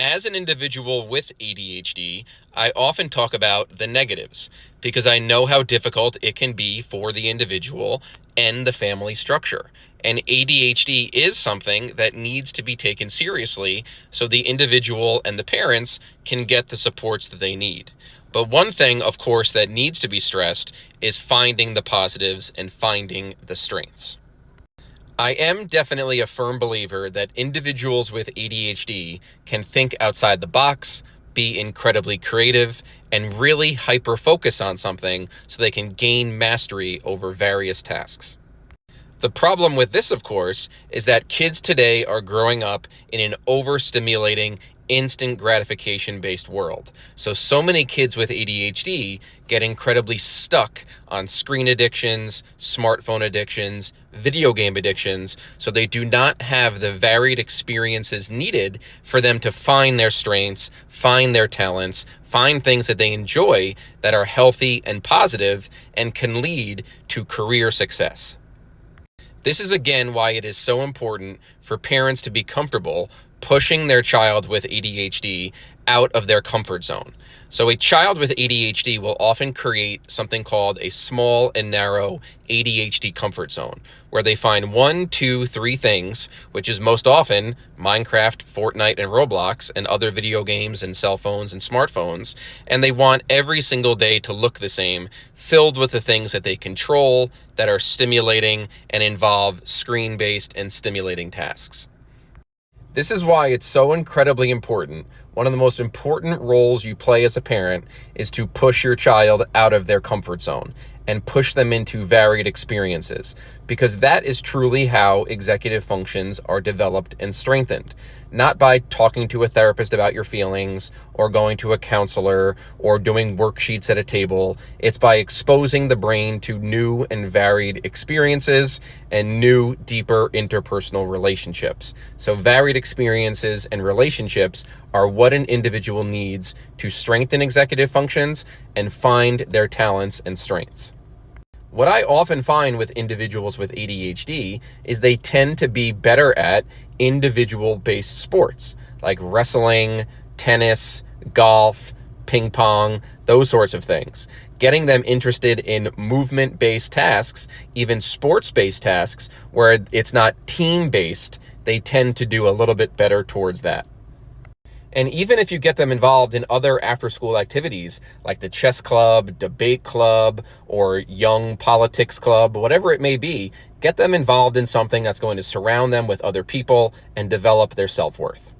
As an individual with ADHD, I often talk about the negatives because I know how difficult it can be for the individual and the family structure. And ADHD is something that needs to be taken seriously so the individual and the parents can get the supports that they need. But one thing, of course, that needs to be stressed is finding the positives and finding the strengths. I am definitely a firm believer that individuals with ADHD can think outside the box, be incredibly creative, and really hyper focus on something so they can gain mastery over various tasks. The problem with this, of course, is that kids today are growing up in an overstimulating, instant gratification-based world. So many kids with ADHD get incredibly stuck on screen addictions, smartphone addictions, video game addictions, so they do not have the varied experiences needed for them to find their strengths, find their talents, find things that they enjoy that are healthy and positive and can lead to career success. This is again why it is so important for parents to be comfortable pushing their child with ADHD out of their comfort zone. So a child with ADHD will often create something called a small and narrow ADHD comfort zone, where they find 1, 2, 3 things, which is most often Minecraft, Fortnite, and Roblox, and other video games and cell phones and smartphones, and they want every single day to look the same, filled with the things that they control, that are stimulating, and involve screen-based and stimulating tasks. This is why it's so incredibly important. One of the most important roles you play as a parent is to push your child out of their comfort zone and push them into varied experiences, because that is truly how executive functions are developed and strengthened. Not by talking to a therapist about your feelings or going to a counselor or doing worksheets at a table. It's by exposing the brain to new and varied experiences and new, deeper interpersonal relationships. So varied experiences and relationships are what an individual needs to strengthen executive functions and find their talents and strengths. What I often find with individuals with ADHD is they tend to be better at individual-based sports like wrestling, tennis, golf, ping pong, those sorts of things. Getting them interested in movement-based tasks, even sports-based tasks, where it's not team-based, they tend to do a little bit better towards that. And even if you get them involved in other after-school activities like the chess club, debate club, or young politics club, whatever it may be, get them involved in something that's going to surround them with other people and develop their self-worth.